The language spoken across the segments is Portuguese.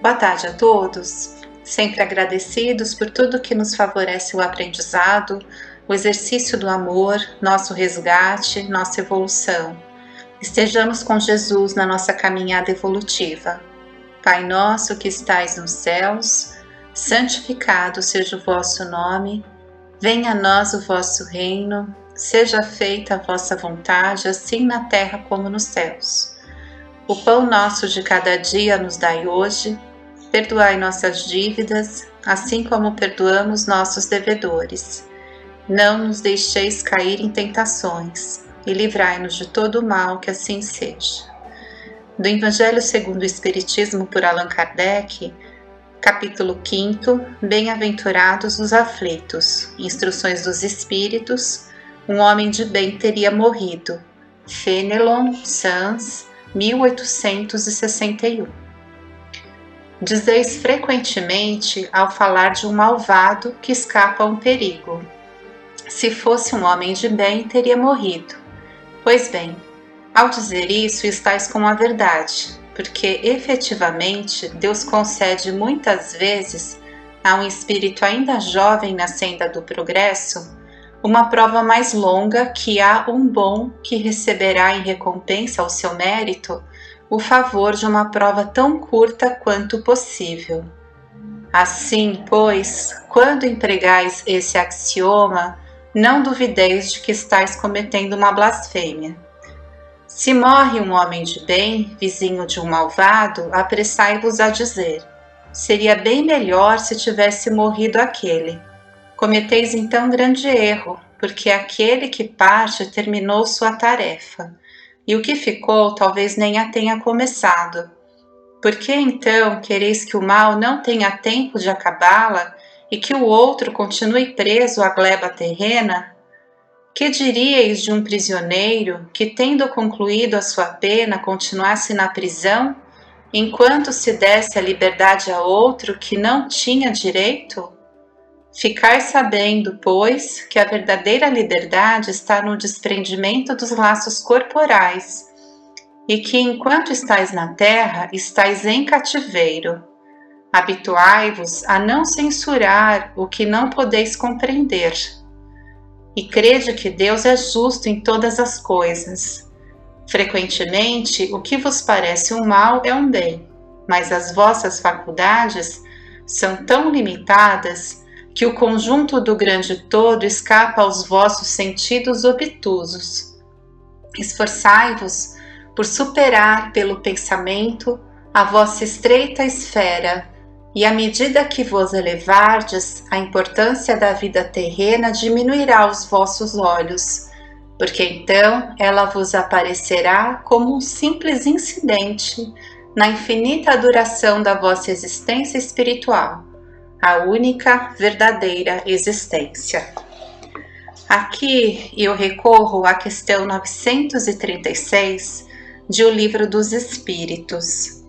Boa tarde a todos, sempre agradecidos por tudo que nos favorece o aprendizado, o exercício do amor, nosso resgate, nossa evolução. Estejamos com Jesus na nossa caminhada evolutiva. Pai nosso que estais nos céus, santificado seja o vosso nome, venha a nós o vosso reino, seja feita a vossa vontade, assim na terra como nos céus. O pão nosso de cada dia nos dai hoje, perdoai nossas dívidas, assim como perdoamos nossos devedores. Não nos deixeis cair em tentações, e livrai-nos de todo o mal, que assim seja. Do Evangelho segundo o Espiritismo por Allan Kardec, capítulo 5, Bem-aventurados os aflitos, Instruções dos Espíritos, um homem de bem teria morrido. Fenelon, Sans, 1861. Dizeis frequentemente ao falar de um malvado que escapa a um perigo: se fosse um homem de bem, teria morrido. Pois bem, ao dizer isso, estais com a verdade, porque efetivamente Deus concede muitas vezes a um espírito ainda jovem na senda do progresso uma prova mais longa que há um bom que receberá em recompensa ao seu mérito o favor de uma prova tão curta quanto possível. Assim, pois, quando empregais esse axioma, não duvideis de que estais cometendo uma blasfêmia. Se morre um homem de bem, vizinho de um malvado, apressai-vos a dizer: seria bem melhor se tivesse morrido aquele. Cometeis então grande erro, porque aquele que parte terminou sua tarefa, e o que ficou talvez nem a tenha começado. Por que então quereis que o mal não tenha tempo de acabá-la e que o outro continue preso à gleba terrena? Que diríeis de um prisioneiro que, tendo concluído a sua pena, continuasse na prisão, enquanto se desse a liberdade a outro que não tinha direito? Ficai sabendo, pois, que a verdadeira liberdade está no desprendimento dos laços corporais, e que enquanto estais na terra, estais em cativeiro. Habituai-vos a não censurar o que não podeis compreender. E crede que Deus é justo em todas as coisas. Frequentemente, o que vos parece um mal é um bem, mas as vossas faculdades são tão limitadas que o conjunto do grande todo escapa aos vossos sentidos obtusos. Esforçai-vos por superar pelo pensamento a vossa estreita esfera, e à medida que vos elevardes, a importância da vida terrena diminuirá aos vossos olhos, porque então ela vos aparecerá como um simples incidente na infinita duração da vossa existência espiritual, a única verdadeira existência. Aqui eu recorro à questão 936 de O Livro dos Espíritos.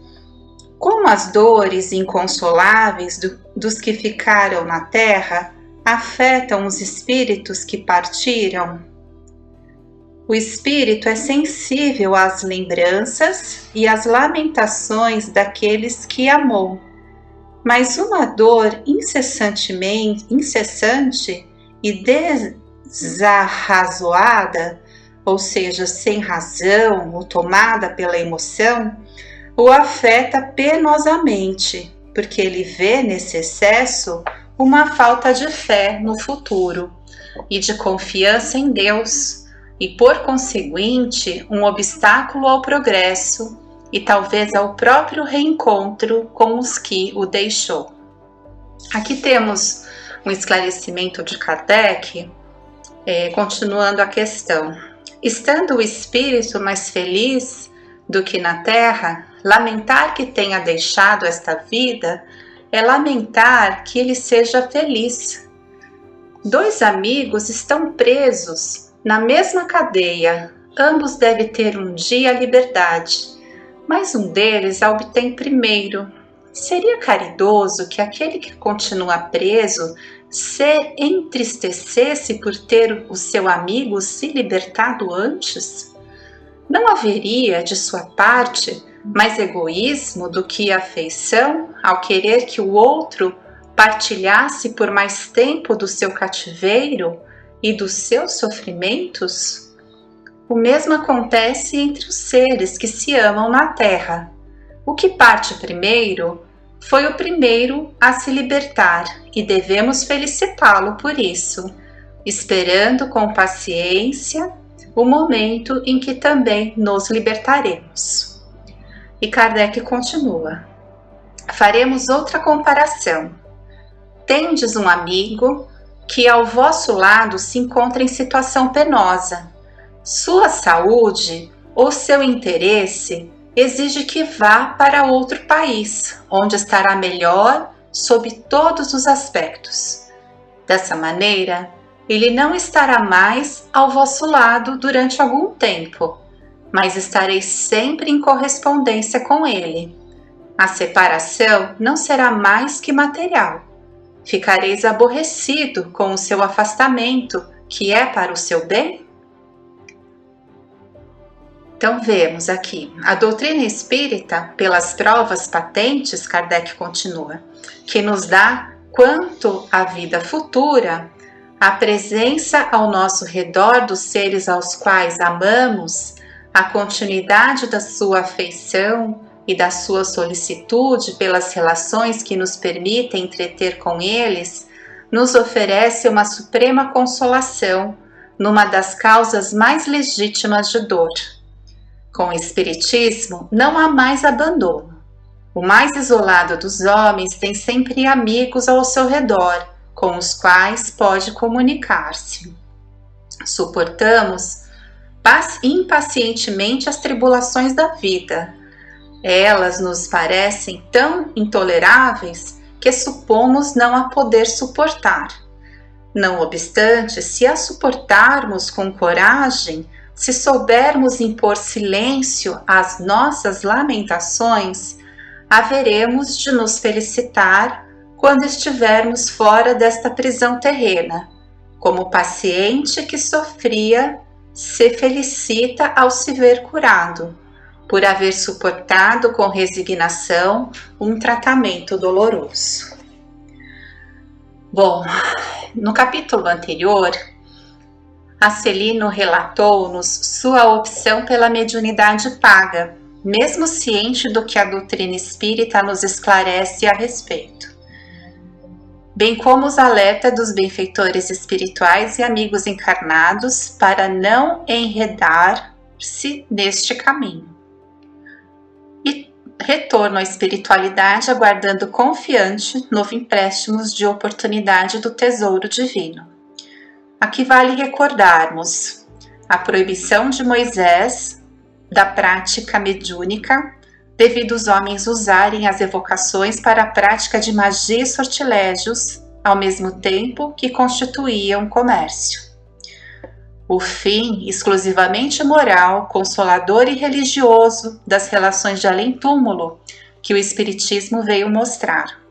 Como as dores inconsoláveis dos que ficaram na terra afetam os espíritos que partiram? O espírito é sensível às lembranças e às lamentações daqueles que amou, mas uma dor incessante e desarrazoada, ou seja, sem razão ou tomada pela emoção, o afeta penosamente, porque ele vê nesse excesso uma falta de fé no futuro e de confiança em Deus, e por conseguinte um obstáculo ao progresso e talvez ao próprio reencontro com os que o deixou. Aqui temos um esclarecimento de Kardec, continuando a questão. Estando o espírito mais feliz do que na terra, lamentar que tenha deixado esta vida é lamentar que ele seja feliz. Dois amigos estão presos na mesma cadeia, ambos devem ter um dia a liberdade, mas um deles a obtém primeiro. Seria caridoso que aquele que continua preso se entristecesse por ter o seu amigo se libertado antes? Não haveria, de sua parte, Mais egoísmo do que afeição ao querer que o outro partilhasse por mais tempo do seu cativeiro e dos seus sofrimentos? O mesmo acontece entre os seres que se amam na Terra. O que parte primeiro foi o primeiro a se libertar e devemos felicitá-lo por isso, esperando com paciência o momento em que também nos libertaremos. E Kardec continua: faremos outra comparação. Tendes um amigo que ao vosso lado se encontra em situação penosa. Sua saúde ou seu interesse exige que vá para outro país, onde estará melhor sob todos os aspectos. Dessa maneira, ele não estará mais ao vosso lado durante algum tempo, mas estareis sempre em correspondência com ele. A separação não será mais que material. Ficareis aborrecido com o seu afastamento, que é para o seu bem? Então vemos aqui, a doutrina espírita, pelas provas patentes, Kardec continua, que nos dá quanto à vida futura, a presença ao nosso redor dos seres aos quais amamos, a continuidade da sua afeição e da sua solicitude pelas relações que nos permitem entreter com eles, nos oferece uma suprema consolação numa das causas mais legítimas de dor. Com o Espiritismo, não há mais abandono. O mais isolado dos homens tem sempre amigos ao seu redor, com os quais pode comunicar-se. Suportamos impacientemente as tribulações da vida. Elas nos parecem tão intoleráveis que supomos não a poder suportar. Não obstante, se a suportarmos com coragem, se soubermos impor silêncio às nossas lamentações, haveremos de nos felicitar quando estivermos fora desta prisão terrena, como o paciente que sofria se felicita ao se ver curado, por haver suportado com resignação um tratamento doloroso. Bom, no capítulo anterior, Acelino relatou-nos sua opção pela mediunidade paga, mesmo ciente do que a doutrina espírita nos esclarece a respeito, bem como os alerta dos benfeitores espirituais e amigos encarnados para não enredar-se neste caminho. E retorno à espiritualidade aguardando confiante novo empréstimos de oportunidade do tesouro divino. Aqui vale recordarmos a proibição de Moisés da prática mediúnica, devido os homens usarem as evocações para a prática de magia e sortilégios, ao mesmo tempo que constituíam comércio. O fim exclusivamente moral, consolador e religioso das relações de além-túmulo que o Espiritismo veio mostrar.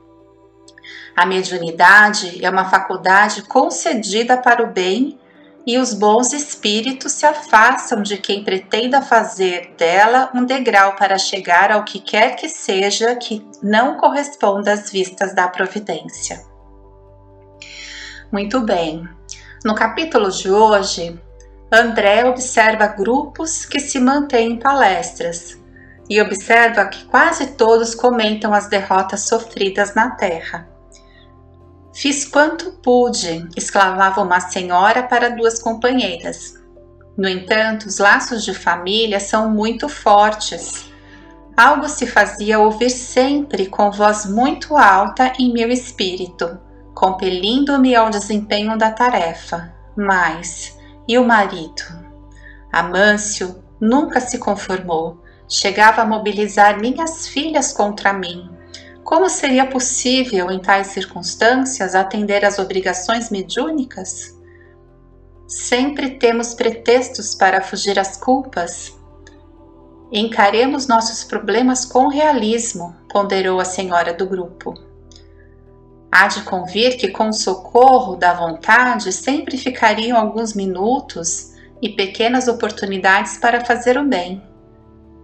A mediunidade é uma faculdade concedida para o bem e os bons espíritos se afastam de quem pretenda fazer dela um degrau para chegar ao que quer que seja que não corresponda às vistas da providência. Muito bem. No capítulo de hoje, André observa grupos que se mantêm em palestras e observa que quase todos comentam as derrotas sofridas na Terra. Fiz quanto pude, exclamava uma senhora para duas companheiras. No entanto, os laços de família são muito fortes. Algo se fazia ouvir sempre com voz muito alta em meu espírito, compelindo-me ao desempenho da tarefa. Mas, e o marido? Amâncio nunca se conformou. Chegava a mobilizar minhas filhas contra mim. Como seria possível, em tais circunstâncias, atender às obrigações mediúnicas? Sempre temos pretextos para fugir às culpas. Encaremos nossos problemas com realismo, ponderou a senhora do grupo. Há de convir que com o socorro da vontade sempre ficariam alguns minutos e pequenas oportunidades para fazer o bem.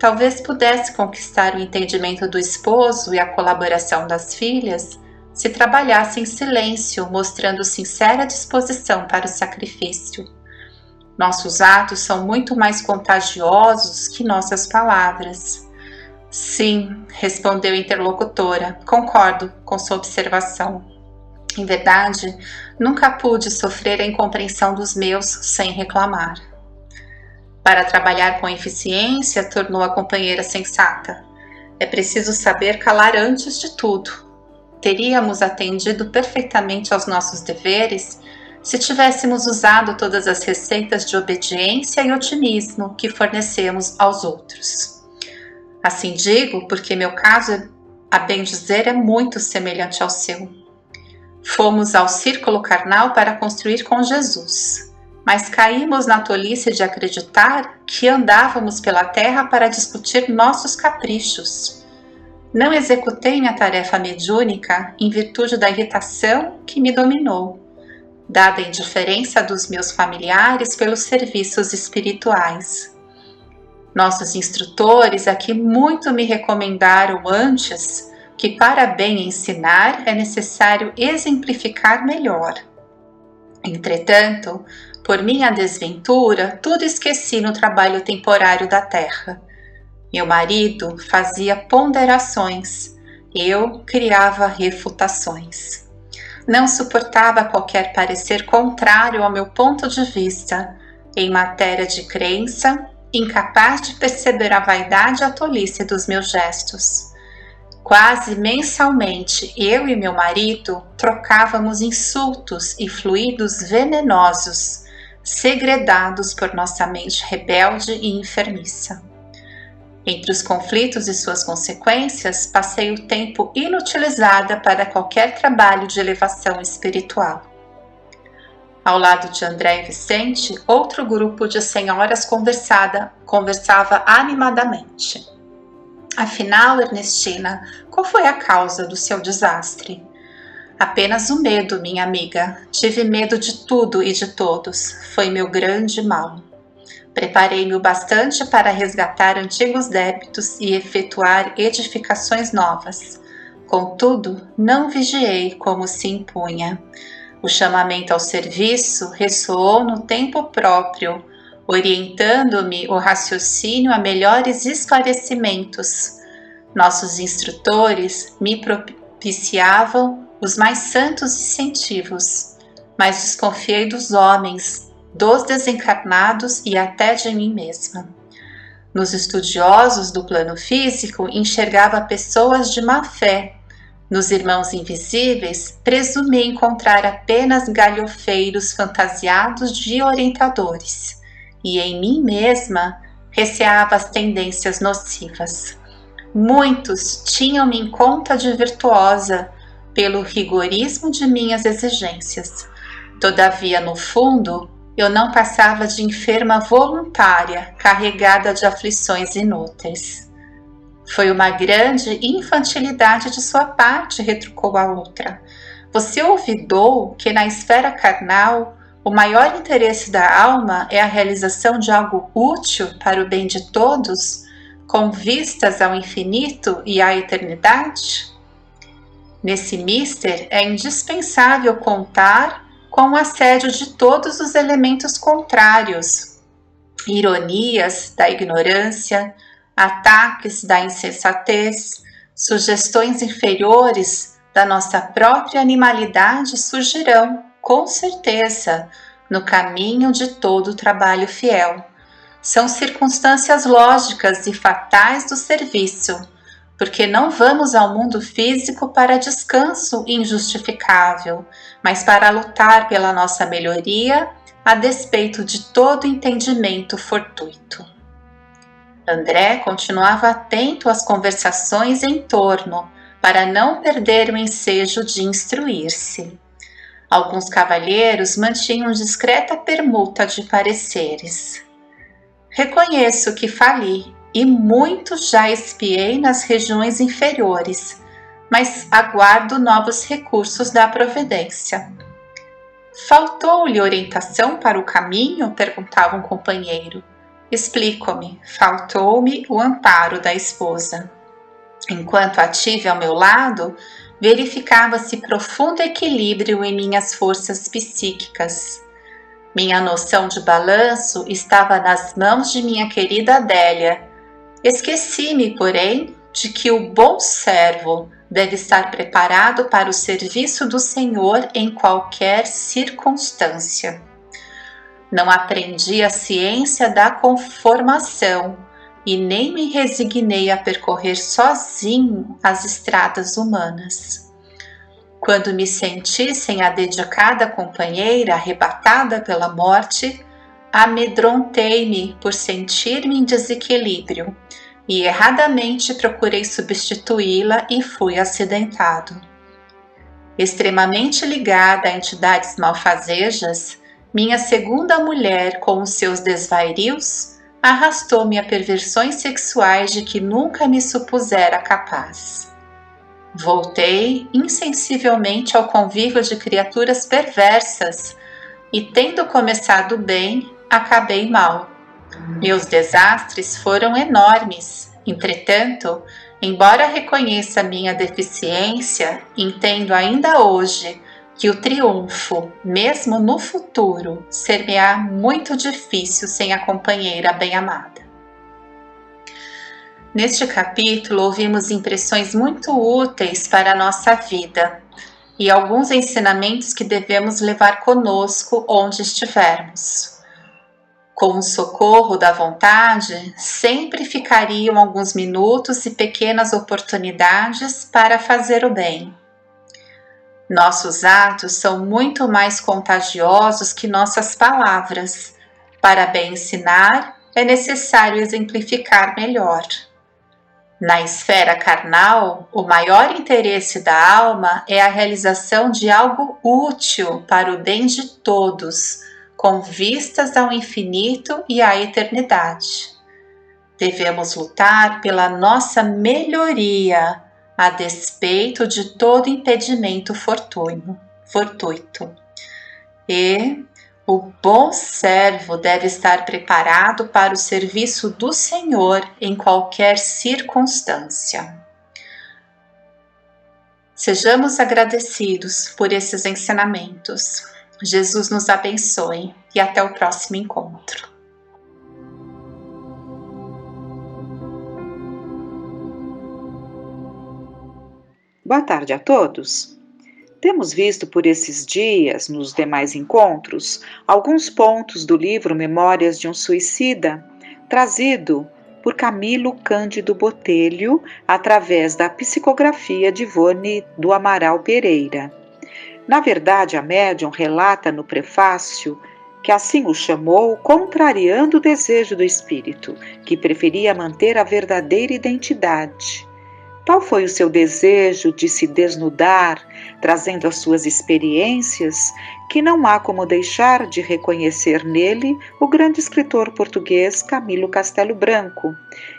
talvez pudesse conquistar o entendimento do esposo e a colaboração das filhas se trabalhasse em silêncio, mostrando sincera disposição para o sacrifício. Nossos atos são muito mais contagiosos que nossas palavras. Sim, respondeu a interlocutora, concordo com sua observação. Em verdade, nunca pude sofrer a incompreensão dos meus sem reclamar. Para trabalhar com eficiência, tornou a companheira sensata, é preciso saber calar antes de tudo. Teríamos atendido perfeitamente aos nossos deveres se tivéssemos usado todas as receitas de obediência e otimismo que fornecemos aos outros. Assim digo porque meu caso, a bem dizer, é muito semelhante ao seu. Fomos ao círculo carnal para construir com Jesus, mas caímos na tolice de acreditar que andávamos pela terra para discutir nossos caprichos. Não executei minha tarefa mediúnica em virtude da irritação que me dominou, dada a indiferença dos meus familiares pelos serviços espirituais. Nossos instrutores aqui muito me recomendaram antes que para bem ensinar é necessário exemplificar melhor. Entretanto, por minha desventura, tudo esqueci no trabalho temporário da terra. Meu marido fazia ponderações, eu criava refutações. Não suportava qualquer parecer contrário ao meu ponto de vista em matéria de crença, incapaz de perceber a vaidade e a tolice dos meus gestos. Quase mensalmente, eu e meu marido trocávamos insultos e fluidos venenosos, segredados por nossa mente rebelde e enfermiça. Entre os conflitos e suas consequências, passei o tempo inutilizada para qualquer trabalho de elevação espiritual. Ao lado de André e Vicente, outro grupo de senhoras conversava animadamente. Afinal, Ernestina, qual foi a causa do seu desastre? Apenas o medo, minha amiga. Tive medo de tudo e de todos. Foi meu grande mal. Preparei-me o bastante para resgatar antigos débitos e efetuar edificações novas. Contudo, não vigiei como se impunha. O chamamento ao serviço ressoou no tempo próprio, orientando-me o raciocínio a melhores esclarecimentos. Nossos instrutores me propiciavam os mais santos incentivos, mas desconfiei dos homens, dos desencarnados e até de mim mesma. Nos estudiosos do plano físico, enxergava pessoas de má fé. Nos irmãos invisíveis, presumi encontrar apenas galhofeiros fantasiados de orientadores, e em mim mesma receava as tendências nocivas. Muitos tinham-me em conta de virtuosa pelo rigorismo de minhas exigências. Todavia, no fundo, eu não passava de enferma voluntária, carregada de aflições inúteis. Foi uma grande infantilidade de sua parte, retrucou a outra. Você olvidou que na esfera carnal o maior interesse da alma é a realização de algo útil para o bem de todos, com vistas ao infinito e à eternidade? Nesse mister é indispensável contar com o assédio de todos os elementos contrários, ironias da ignorância, ataques da insensatez, sugestões inferiores da nossa própria animalidade surgirão, com certeza, no caminho de todo o trabalho fiel. São circunstâncias lógicas e fatais do serviço, porque não vamos ao mundo físico para descanso injustificável, mas para lutar pela nossa melhoria, a despeito de todo entendimento fortuito. André continuava atento às conversações em torno, para não perder o ensejo de instruir-se. Alguns cavalheiros mantinham discreta permuta de pareceres. Reconheço que fali, e muito já espiei nas regiões inferiores, mas aguardo novos recursos da providência. Faltou-lhe orientação para o caminho? Perguntava um companheiro. Explico-me, faltou-me o amparo da esposa. Enquanto a tive ao meu lado, verificava-se profundo equilíbrio em minhas forças psíquicas. Minha noção de balanço estava nas mãos de minha querida Adélia. Esqueci-me, porém, de que o bom servo deve estar preparado para o serviço do Senhor em qualquer circunstância. Não aprendi a ciência da conformação e nem me resignei a percorrer sozinho as estradas humanas. Quando me senti sem a dedicada companheira arrebatada pela morte, amedrontei-me por sentir-me em desequilíbrio e erradamente procurei substituí-la e fui acidentado. Extremamente ligada a entidades malfazejas, minha segunda mulher, com os seus desvarios, arrastou-me a perversões sexuais de que nunca me supusera capaz. Voltei insensivelmente ao convívio de criaturas perversas e, tendo começado bem, acabei mal. Meus desastres foram enormes. Entretanto, embora reconheça minha deficiência, entendo ainda hoje que o triunfo, mesmo no futuro, ser-me-á muito difícil sem a companheira bem-amada. Neste capítulo, ouvimos impressões muito úteis para a nossa vida e alguns ensinamentos que devemos levar conosco onde estivermos. Com o socorro da vontade, sempre ficariam alguns minutos e pequenas oportunidades para fazer o bem. Nossos atos são muito mais contagiosos que nossas palavras. Para bem ensinar, é necessário exemplificar melhor. Na esfera carnal, o maior interesse da alma é a realização de algo útil para o bem de todos, com vistas ao infinito e à eternidade. Devemos lutar pela nossa melhoria, a despeito de todo impedimento fortuito. E o bom servo deve estar preparado para o serviço do Senhor em qualquer circunstância. Sejamos agradecidos por esses ensinamentos. Jesus nos abençoe e até o próximo encontro. Boa tarde a todos. Temos visto por esses dias, nos demais encontros, alguns pontos do livro Memórias de um Suicida, trazido por Camilo Cândido Botelho, através da psicografia de Ivone do Amaral Pereira. Na verdade, a médium relata no prefácio que assim o chamou, contrariando o desejo do espírito, que preferia manter a verdadeira identidade. Tal foi o seu desejo de se desnudar, trazendo as suas experiências, que não há como deixar de reconhecer nele o grande escritor português Camilo Castelo Branco,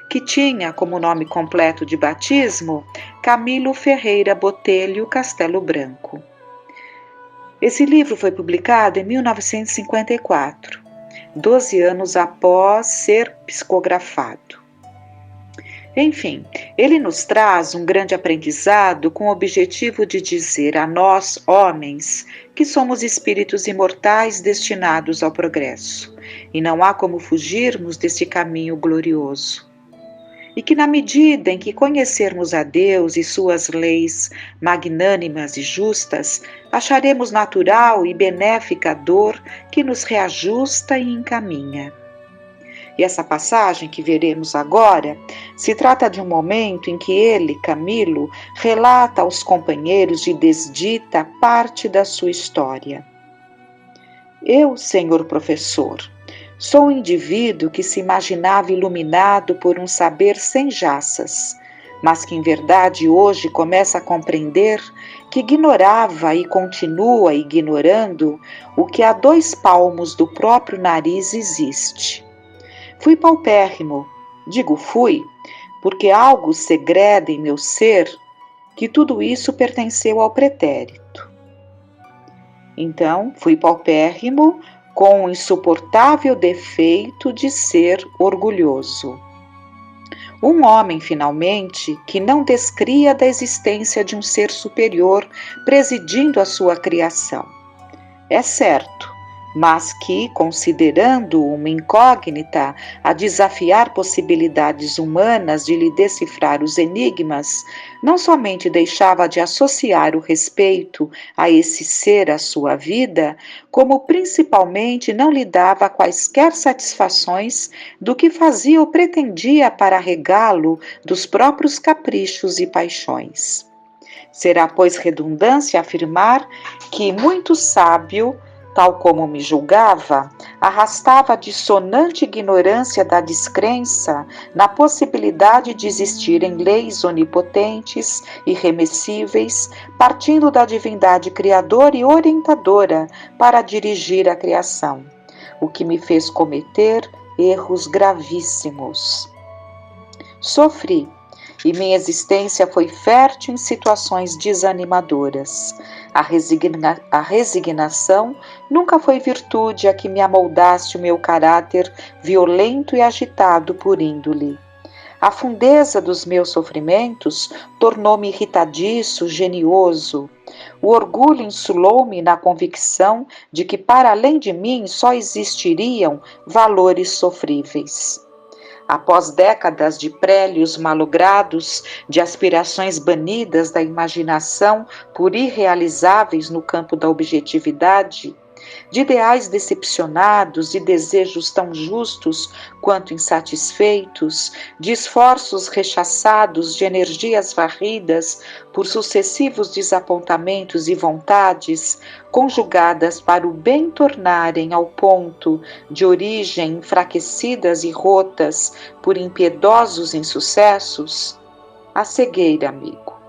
que tinha como nome completo de batismo Camilo Ferreira Botelho Castelo Branco. Esse livro foi publicado em 1954, 12 anos após ser psicografado. Enfim, ele nos traz um grande aprendizado com o objetivo de dizer a nós, homens, que somos espíritos imortais destinados ao progresso, e não há como fugirmos desse caminho glorioso. E que na medida em que conhecermos a Deus e suas leis magnânimas e justas, acharemos natural e benéfica a dor que nos reajusta e encaminha. E essa passagem que veremos agora se trata de um momento em que ele, Camilo, relata aos companheiros e desdita parte da sua história. Eu, senhor professor, sou um indivíduo que se imaginava iluminado por um saber sem jaças, mas que em verdade hoje começa a compreender que ignorava e continua ignorando o que a 2 palmos do próprio nariz existe. Fui paupérrimo, digo fui, porque algo segreda em meu ser que tudo isso pertenceu ao pretérito. Então, fui paupérrimo com o insuportável defeito de ser orgulhoso. Um homem, finalmente, que não descria da existência de um ser superior presidindo a sua criação. É certo, mas que, considerando uma incógnita a desafiar possibilidades humanas de lhe decifrar os enigmas, não somente deixava de associar o respeito a esse ser à sua vida, como principalmente não lhe dava quaisquer satisfações do que fazia ou pretendia para regá-lo dos próprios caprichos e paixões. Será, pois, redundância afirmar que muito sábio, tal como me julgava, arrastava a dissonante ignorância da descrença na possibilidade de existirem leis onipotentes, irremessíveis, partindo da divindade criadora e orientadora para dirigir a criação, o que me fez cometer erros gravíssimos. Sofri, e minha existência foi fértil em situações desanimadoras. A resignação nunca foi virtude a que me amoldasse o meu caráter violento e agitado por índole. A fundeza dos meus sofrimentos tornou-me irritadiço, genioso. O orgulho insulou-me na convicção de que para além de mim só existiriam valores sofríveis. Após décadas de prélios malogrados, de aspirações banidas da imaginação por irrealizáveis no campo da objetividade, de ideais decepcionados, de desejos tão justos quanto insatisfeitos, de esforços rechaçados, de energias varridas por sucessivos desapontamentos e vontades, conjugadas para o bem tornarem ao ponto de origem enfraquecidas e rotas por impiedosos insucessos, a cegueira, amigo,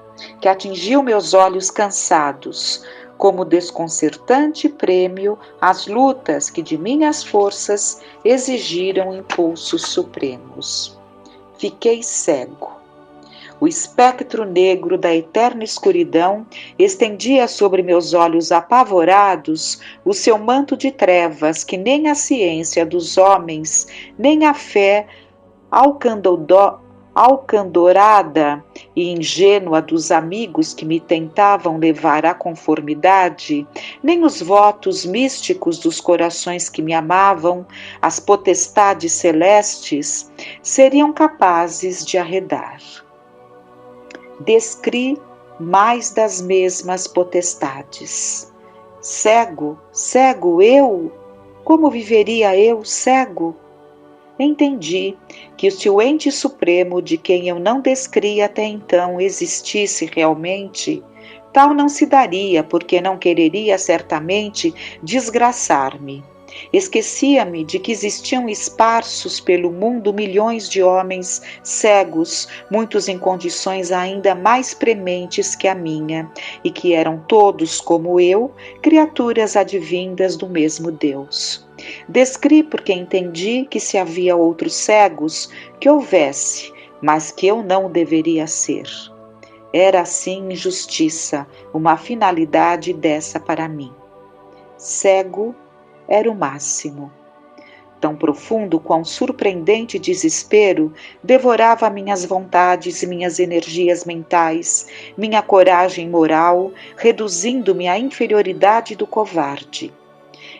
que atingiu meus olhos cansados, como desconcertante prêmio às lutas que de minhas forças exigiram impulsos supremos. Fiquei cego. O espectro negro da eterna escuridão estendia sobre meus olhos apavorados o seu manto de trevas que nem a ciência dos homens, nem a fé alcandorada e ingênua dos amigos que me tentavam levar à conformidade, nem os votos místicos dos corações que me amavam, as potestades celestes, seriam capazes de arredar. Descri mais das mesmas potestades. Cego, cego eu? Como viveria eu cego? Entendi que se o ente supremo de quem eu não descria até então existisse realmente, tal não se daria, porque não quereria certamente desgraçar-me. Esquecia-me de que existiam esparsos pelo mundo milhões de homens cegos, muitos em condições ainda mais prementes que a minha, e que eram todos, como eu, criaturas advindas do mesmo Deus. Descri porque entendi que se havia outros cegos, que houvesse, mas que eu não deveria ser. Era assim injustiça, uma finalidade dessa para mim. Cego era o máximo. Tão profundo quão surpreendente desespero devorava minhas vontades e minhas energias mentais, minha coragem moral, reduzindo-me à inferioridade do covarde.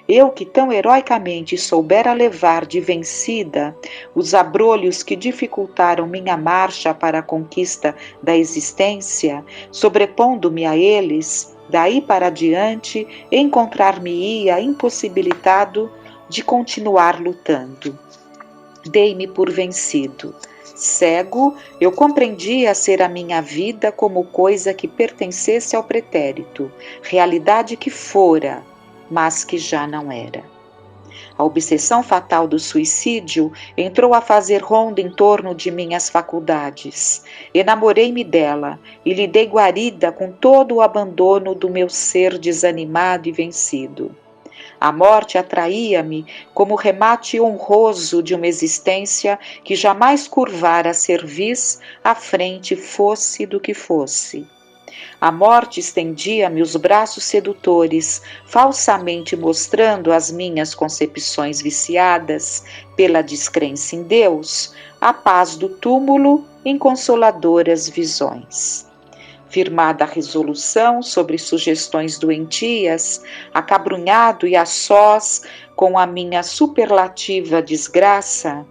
Eu que tão heroicamente soubera levar de vencida os abrolhos que dificultaram minha marcha para a conquista da existência, sobrepondo-me a eles, daí para diante encontrar-me-ia impossibilitado de continuar lutando. Dei-me por vencido. Cego, eu compreendia ser a minha vida como coisa que pertencesse ao pretérito, realidade que fora, mas que já não era. A obsessão fatal do suicídio entrou a fazer ronda em torno de minhas faculdades. Enamorei-me dela e lhe dei guarida com todo o abandono do meu ser desanimado e vencido. A morte atraía-me como remate honroso de uma existência que jamais curvara a cerviz à frente fosse do que fosse. A morte estendia-me os braços sedutores, falsamente mostrando as minhas concepções viciadas pela descrença em Deus, a paz do túmulo em consoladoras visões. Firmada a resolução sobre sugestões doentias, acabrunhado e a sós com a minha superlativa desgraça,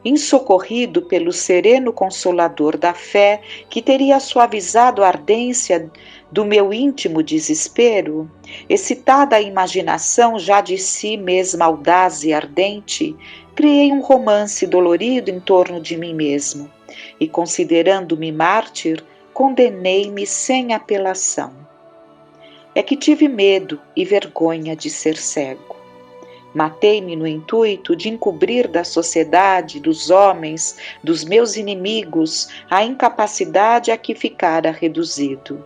insocorrido pelo sereno consolador da fé que teria suavizado a ardência do meu íntimo desespero, excitada a imaginação já de si mesma audaz e ardente, criei um romance dolorido em torno de mim mesmo e, considerando-me mártir, condenei-me sem apelação. É que tive medo e vergonha de ser cego. Matei-me no intuito de encobrir da sociedade, dos homens, dos meus inimigos, a incapacidade a que ficara reduzido.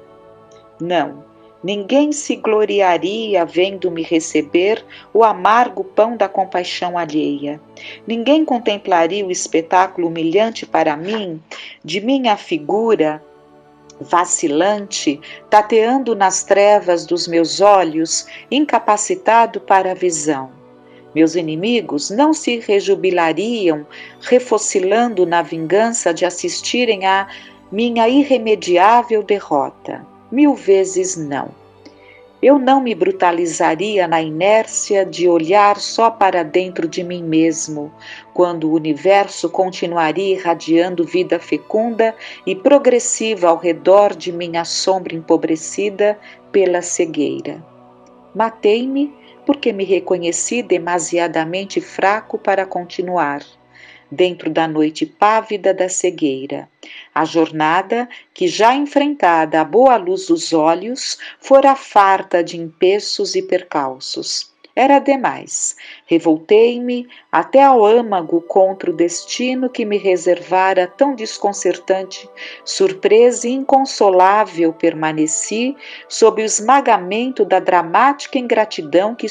Não, ninguém se gloriaria vendo-me receber o amargo pão da compaixão alheia. Ninguém contemplaria o espetáculo humilhante para mim, de minha figura vacilante, tateando nas trevas dos meus olhos, incapacitado para a visão. Meus inimigos não se rejubilariam, refocilando na vingança de assistirem à minha irremediável derrota. 1000 vezes não. Eu não me brutalizaria na inércia de olhar só para dentro de mim mesmo, quando o universo continuaria irradiando vida fecunda e progressiva ao redor de minha sombra empobrecida pela cegueira. Matei-me porque me reconheci demasiadamente fraco para continuar, dentro da noite pávida da cegueira. A jornada, que já enfrentada à boa luz dos olhos, fora farta de empeços e percalços. Era demais. Revoltei-me até ao âmago contra o destino que me reservara tão desconcertante surpresa e inconsolável. Permaneci sob o esmagamento da dramática ingratidão que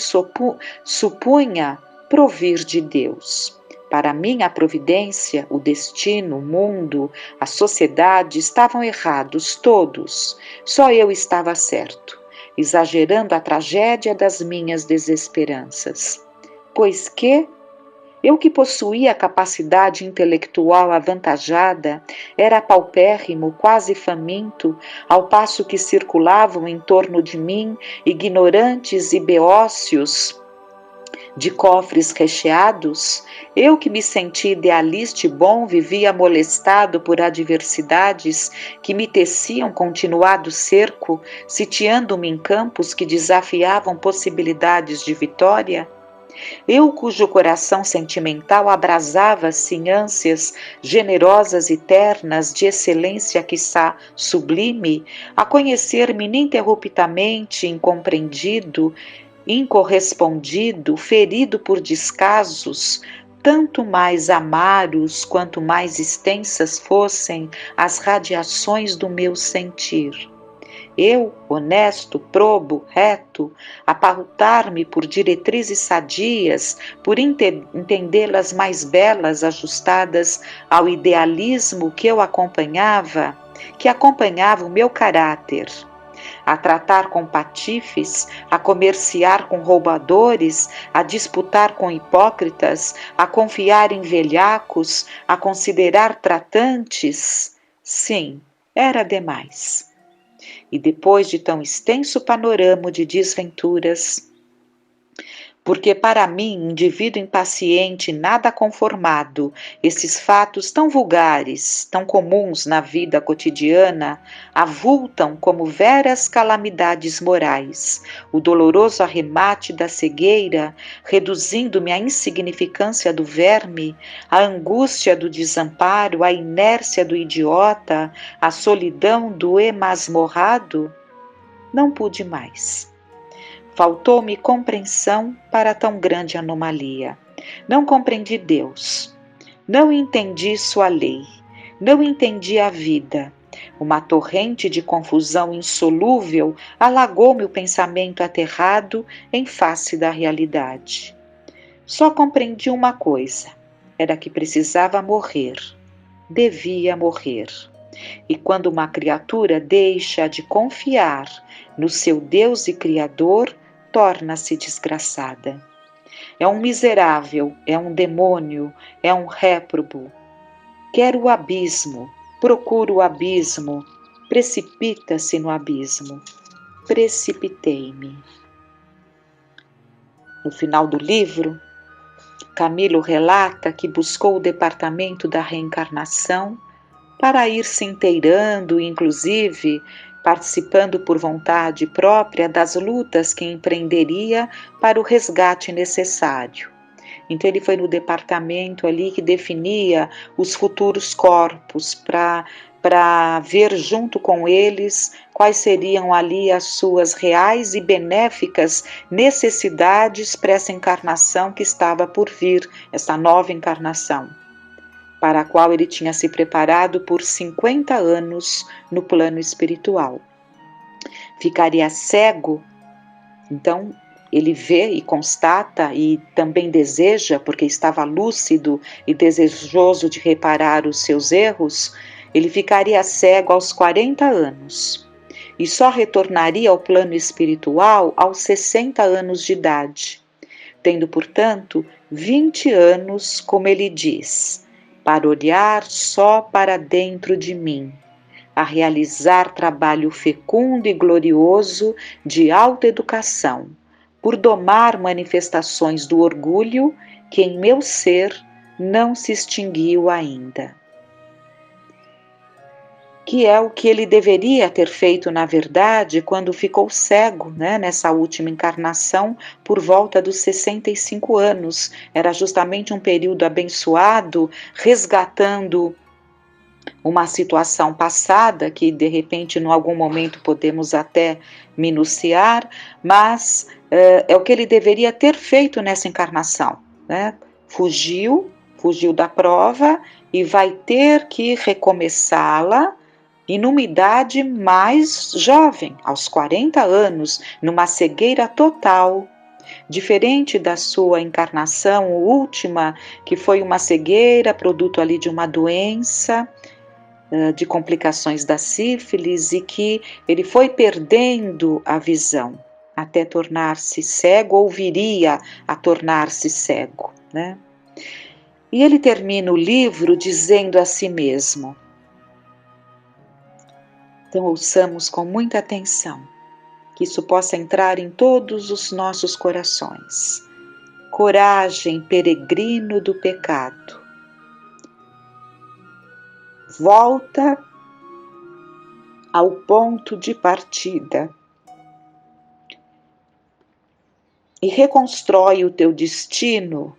supunha provir de Deus. Para mim, a providência, o destino, o mundo, a sociedade estavam errados todos. Só eu estava certo, exagerando a tragédia das minhas desesperanças. Pois eu que possuía a capacidade intelectual avantajada, era paupérrimo, quase faminto, ao passo que circulavam em torno de mim ignorantes e beócios, de cofres recheados, eu que me sentia idealista e bom, vivia molestado por adversidades que me teciam continuado cerco, sitiando-me em campos que desafiavam possibilidades de vitória. Eu, cujo coração sentimental abrasava-se em ânsias generosas e ternas de excelência quiçá sublime, a conhecer-me ininterruptamente incompreendido, incorrespondido, ferido por descasos, tanto mais amaros quanto mais extensas fossem as radiações do meu sentir. Eu, honesto, probo, reto, a pautar-me por diretrizes sadias, por entendê-las mais belas, ajustadas ao idealismo que acompanhava o meu caráter, a tratar com patifes, a comerciar com roubadores, a disputar com hipócritas, a confiar em velhacos, a considerar tratantes. Sim, era demais. E depois de tão extenso panorama de desventuras, porque para mim, indivíduo impaciente, nada conformado, esses fatos tão vulgares, tão comuns na vida cotidiana, avultam como veras calamidades morais, o doloroso arremate da cegueira, reduzindo-me à insignificância do verme, à angústia do desamparo, à inércia do idiota, à solidão do emasmorrado. Não pude mais. Faltou-me compreensão para tão grande anomalia. Não compreendi Deus. Não entendi sua lei. Não entendi a vida. Uma torrente de confusão insolúvel alagou-me o pensamento aterrado em face da realidade. Só compreendi uma coisa. Era que precisava morrer. Devia morrer. E quando uma criatura deixa de confiar no seu Deus e Criador, torna-se desgraçada. É um miserável, é um demônio, é um réprobo. Quer o abismo, procura o abismo, precipita-se no abismo. Precipitei-me. No final do livro, Camilo relata que buscou o departamento da reencarnação para ir se inteirando, inclusive participando por vontade própria das lutas que empreenderia para o resgate necessário. Então ele foi no departamento ali que definia os futuros corpos para ver junto com eles quais seriam ali as suas reais e benéficas necessidades para essa encarnação que estava por vir, essa nova encarnação, para a qual ele tinha se preparado por 50 anos no plano espiritual. Ficaria cego, então ele vê e constata e também deseja, porque estava lúcido e desejoso de reparar os seus erros, ele ficaria cego aos 40 anos e só retornaria ao plano espiritual aos 60 anos de idade, tendo, portanto, 20 anos, como ele diz, para olhar só para dentro de mim, a realizar trabalho fecundo e glorioso de autoeducação, por domar manifestações do orgulho que em meu ser não se extinguiu ainda. Que é o que ele deveria ter feito, na verdade, quando ficou cego, nessa última encarnação, por volta dos 65 anos. Era justamente um período abençoado, resgatando uma situação passada, que de repente, em algum momento, podemos até minuciar, mas é o que ele deveria ter feito nessa encarnação. Fugiu da prova e vai ter que recomeçá-la, e numa idade mais jovem, aos 40 anos, numa cegueira total, diferente da sua encarnação última, que foi uma cegueira, produto ali de uma doença, de complicações da sífilis, e que ele foi perdendo a visão até tornar-se cego, ou viria a tornar-se cego, E ele termina o livro dizendo a si mesmo. Então ouçamos com muita atenção, que isso possa entrar em todos os nossos corações. Coragem, peregrino do pecado. Volta ao ponto de partida e reconstrói o teu destino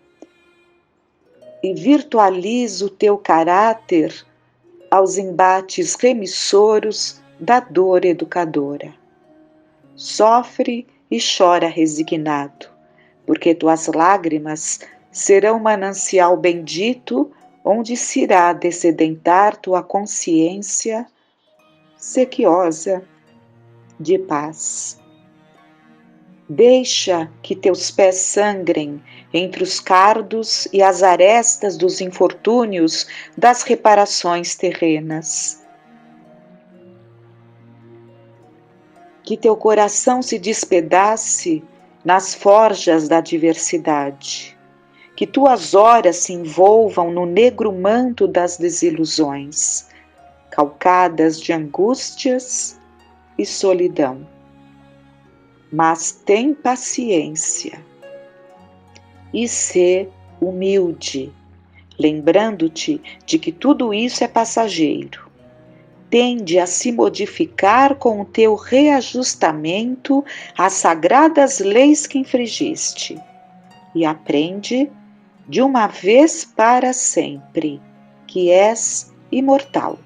e virtualiza o teu caráter aos embates remissoros da dor educadora. Sofre e chora resignado, porque tuas lágrimas serão manancial bendito, onde se irá descedentar tua consciência sequiosa de paz. Deixa que teus pés sangrem entre os cardos e as arestas dos infortúnios das reparações terrenas. Que teu coração se despedace nas forjas da adversidade. Que tuas horas se envolvam no negro manto das desilusões, calcadas de angústias e solidão. Mas tem paciência e sê humilde, lembrando-te de que tudo isso é passageiro. Tende a se modificar com o teu reajustamento às sagradas leis que infringiste e aprende de uma vez para sempre que és imortal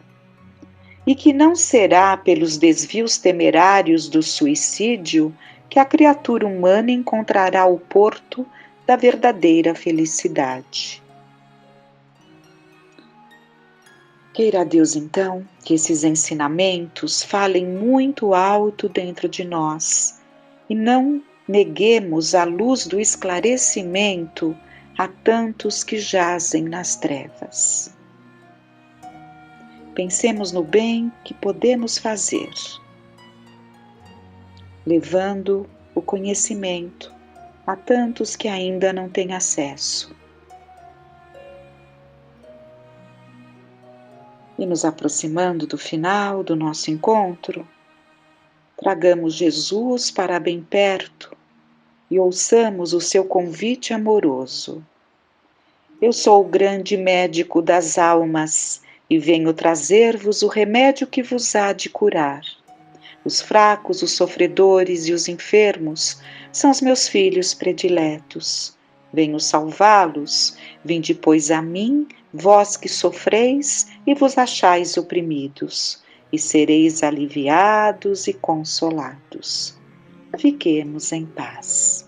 e que não será pelos desvios temerários do suicídio que a criatura humana encontrará o porto da verdadeira felicidade. Queira Deus, então, que esses ensinamentos falem muito alto dentro de nós e não neguemos a luz do esclarecimento a tantos que jazem nas trevas. Pensemos no bem que podemos fazer, levando o conhecimento a tantos que ainda não têm acesso. E nos aproximando do final do nosso encontro, tragamos Jesus para bem perto e ouçamos o seu convite amoroso. Eu sou o grande médico das almas e venho trazer-vos o remédio que vos há de curar. Os fracos, os sofredores e os enfermos são os meus filhos prediletos. Venho salvá-los, vinde, pois, a mim, vós que sofreis e vos achais oprimidos, e sereis aliviados e consolados. Fiquemos em paz.